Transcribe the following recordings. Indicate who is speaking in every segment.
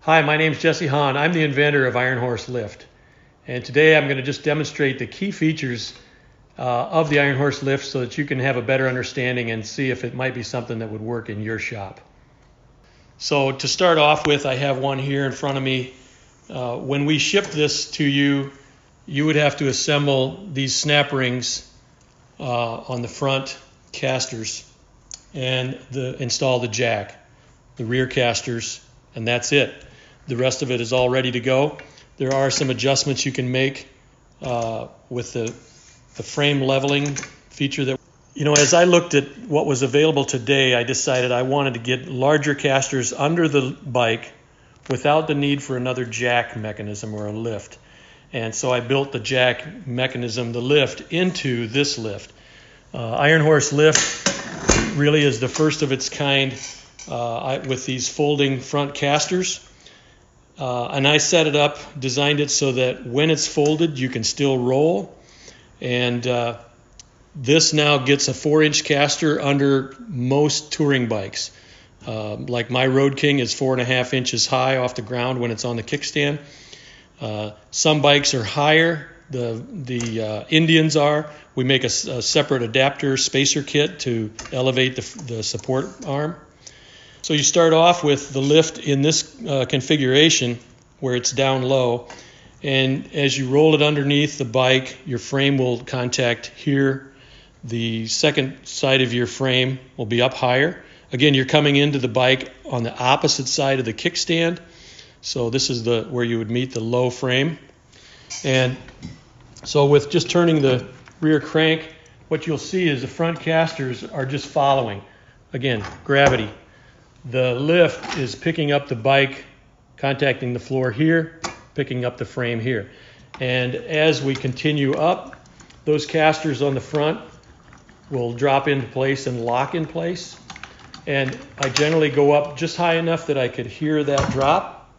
Speaker 1: Hi, my name's Jesse Hahn. I'm the inventor of Iron Horse Lift. And today I'm going to just demonstrate the key features of the Iron Horse Lift so that you can have a better understanding and see if it might be something that would work in your shop. So to start off with, I have one here in front of me. When we ship this to you, you would have to assemble these snap rings on the front casters and install the jack, the rear casters, and that's it. The rest of it is all ready to go. There are some adjustments you can make with the frame leveling feature. That, as I looked at what was available today, I decided I wanted to get larger casters under the bike without the need for another jack mechanism or a lift. And so I built the jack mechanism, the lift, into this lift. Iron Horse Lift really is the first of its kind with these folding front casters. And I set it up, designed it so that when it's folded, you can still roll. And this now gets a 4-inch caster under most touring bikes. Like my Road King is 4.5 inches high off the ground when it's on the kickstand. Some bikes are higher. The Indians are. We make a separate adapter spacer kit to elevate the support arm. So you start off with the lift in this configuration where it's down low, and as you roll it underneath the bike, your frame will contact here. The second side of your frame will be up higher. Again, you're coming into the bike on the opposite side of the kickstand, so this is where you would meet the low frame. And so with just turning the rear crank, what you'll see is the front casters are just following. Again, gravity. The lift is picking up the bike, contacting the floor here, picking up the frame here. And as we continue up, those casters on the front will drop into place and lock in place. And I generally go up just high enough that I could hear that drop.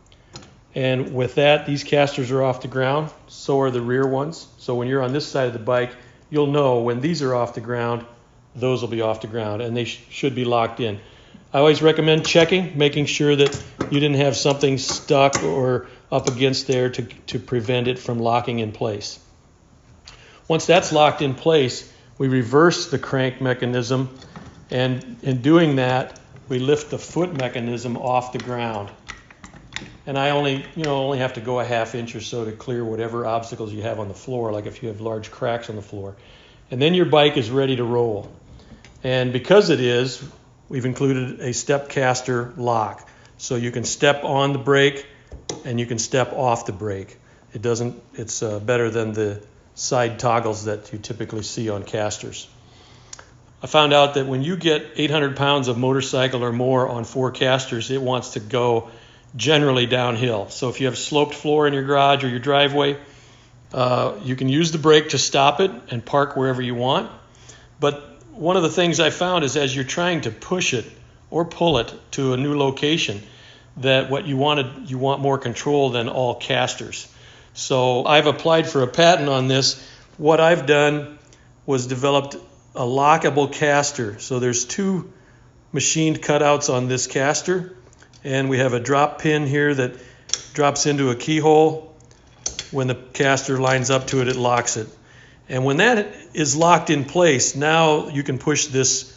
Speaker 1: And with that, these casters are off the ground. So are the rear ones. So when you're on this side of the bike, you'll know when these are off the ground, those will be off the ground, and they should be locked in. I always recommend checking, making sure that you didn't have something stuck or up against there to prevent it from locking in place. Once that's locked in place, we reverse the crank mechanism, and in doing that, we lift the foot mechanism off the ground. And I only have to go a 1/2 inch or so to clear whatever obstacles you have on the floor, like if you have large cracks on the floor. And then your bike is ready to roll. And because it is, we've included a step caster lock. So you can step on the brake and you can step off the brake. It's better than the side toggles that you typically see on casters. I found out that when you get 800 pounds of motorcycle or more on 4 casters, it wants to go generally downhill. So if you have sloped floor in your garage or your driveway, you can use the brake to stop it and park wherever you want. But one of the things I found is as you're trying to push it or pull it to a new location, that what you want more control than all casters. So I've applied for a patent on this. What I've done was developed a lockable caster. So there's 2 machined cutouts on this caster, and we have a drop pin here that drops into a keyhole. When the caster lines up to it, it locks it. And when that is locked in place, now you can push this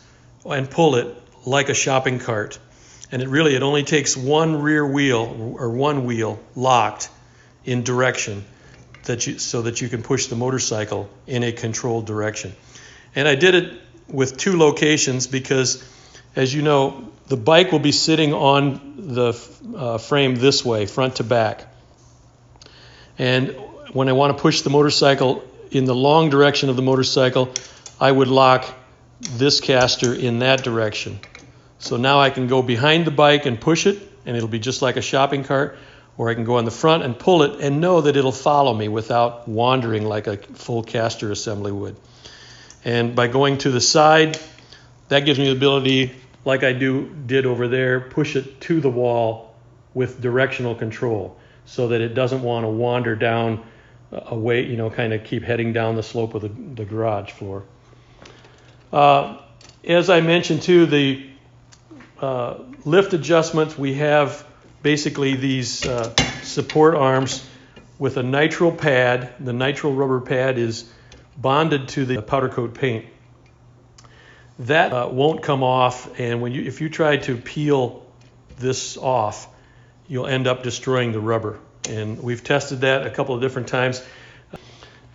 Speaker 1: and pull it like a shopping cart. And it only takes one rear wheel or one wheel locked in direction so that you can push the motorcycle in a controlled direction. And I did it with 2 locations because, as you know, the bike will be sitting on the frame this way, front to back. And when I want to push the motorcycle in the long direction of the motorcycle, I would lock this caster in that direction. So now I can go behind the bike and push it, and it'll be just like a shopping cart, or I can go on the front and pull it and know that it'll follow me without wandering like a full caster assembly would. And by going to the side, that gives me the ability, like I did over there, push it to the wall with directional control so that it doesn't want to wander down away, kind of keep heading down the slope of the garage floor. As I mentioned too, the lift adjustments, we have basically these support arms with a nitrile pad. The nitrile rubber pad is bonded to the powder coat paint. That won't come off, and if you try to peel this off, you'll end up destroying the rubber. And we've tested that a couple of different times.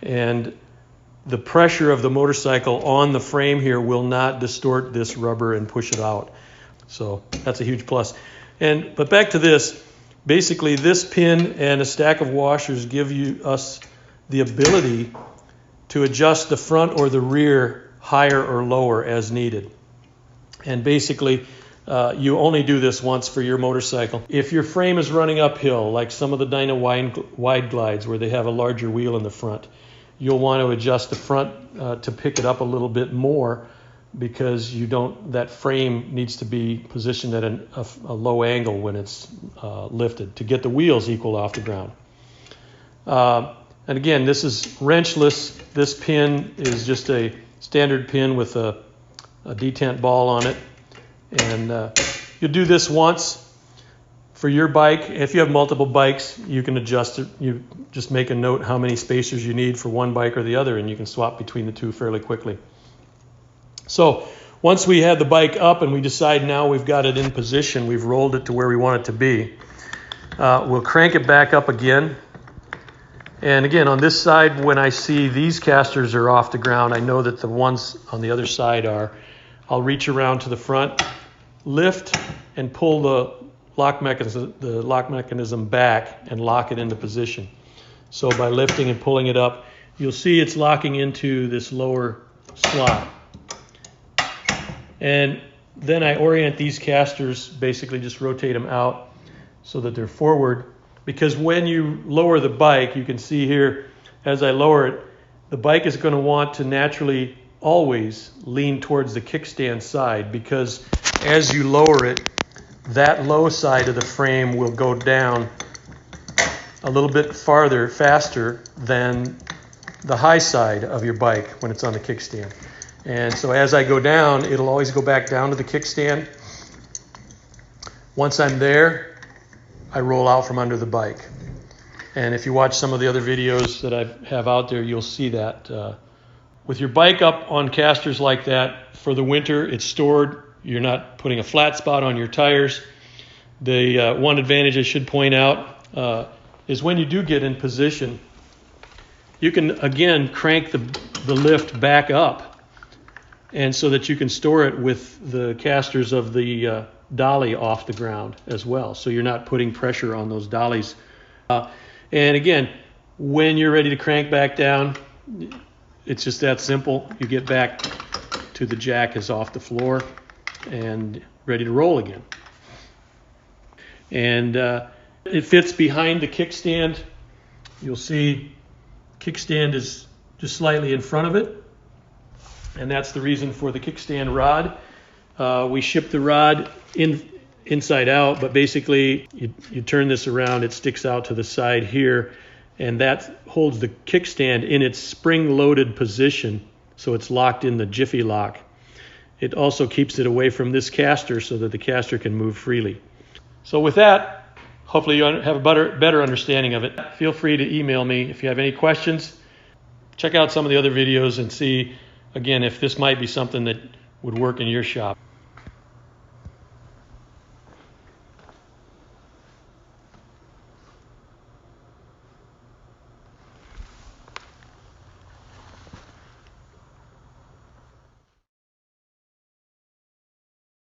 Speaker 1: And the pressure of the motorcycle on the frame here will not distort this rubber and push it out. So that's a huge plus. But back to this, basically this pin and a stack of washers give us the ability to adjust the front or the rear higher or lower as needed. And basically, you only do this once for your motorcycle. If your frame is running uphill, like some of the Dyna wide glides where they have a larger wheel in the front, you'll want to adjust the front to pick it up a little bit more, because that frame needs to be positioned at a low angle when it's lifted to get the wheels equal off the ground. And again, this is wrenchless. This pin is just a standard pin with a detent ball on it. And you'll do this once for your bike. If you have multiple bikes, you can adjust it. You just make a note how many spacers you need for one bike or the other, and you can swap between the two fairly quickly. So once we have the bike up and we decide now we've got it in position, we've rolled it to where we want it to be, we'll crank it back up again. And again, on this side, when I see these casters are off the ground, I know that the ones on the other side are. I'll reach around to the front, lift, and pull the lock mechanism back and lock it into position. So by lifting and pulling it up, you'll see it's locking into this lower slot. And then I orient these casters, basically just rotate them out so that they're forward. Because when you lower the bike, you can see here, as I lower it, the bike is going to want to naturally always lean towards the kickstand side, because as you lower it, that low side of the frame will go down a little bit farther, faster than the high side of your bike when it's on the kickstand. And so as I go down, it'll always go back down to the kickstand. Once I'm there, I roll out from under the bike. And if you watch some of the other videos that I have out there, you'll see that. With your bike up on casters like that, for the winter, it's stored. You're not putting a flat spot on your tires. The one advantage I should point out is when you do get in position, you can, again, crank the lift back up, and so that you can store it with the casters of the dolly off the ground as well. So you're not putting pressure on those dollies. And again, when you're ready to crank back down, it's just that simple. You get back to the jack is off the floor and ready to roll again. And it fits behind the kickstand. You'll see kickstand is just slightly in front of it. And that's the reason for the kickstand rod. We ship the rod inside out, but basically you turn this around, it sticks out to the side here, and that holds the kickstand in its spring-loaded position, so it's locked in the Jiffy lock. It also keeps it away from this caster so that the caster can move freely. So with that, hopefully you have a better understanding of it. Feel free to email me if you have any questions. Check out some of the other videos and see, again, if this might be something that would work in your shop.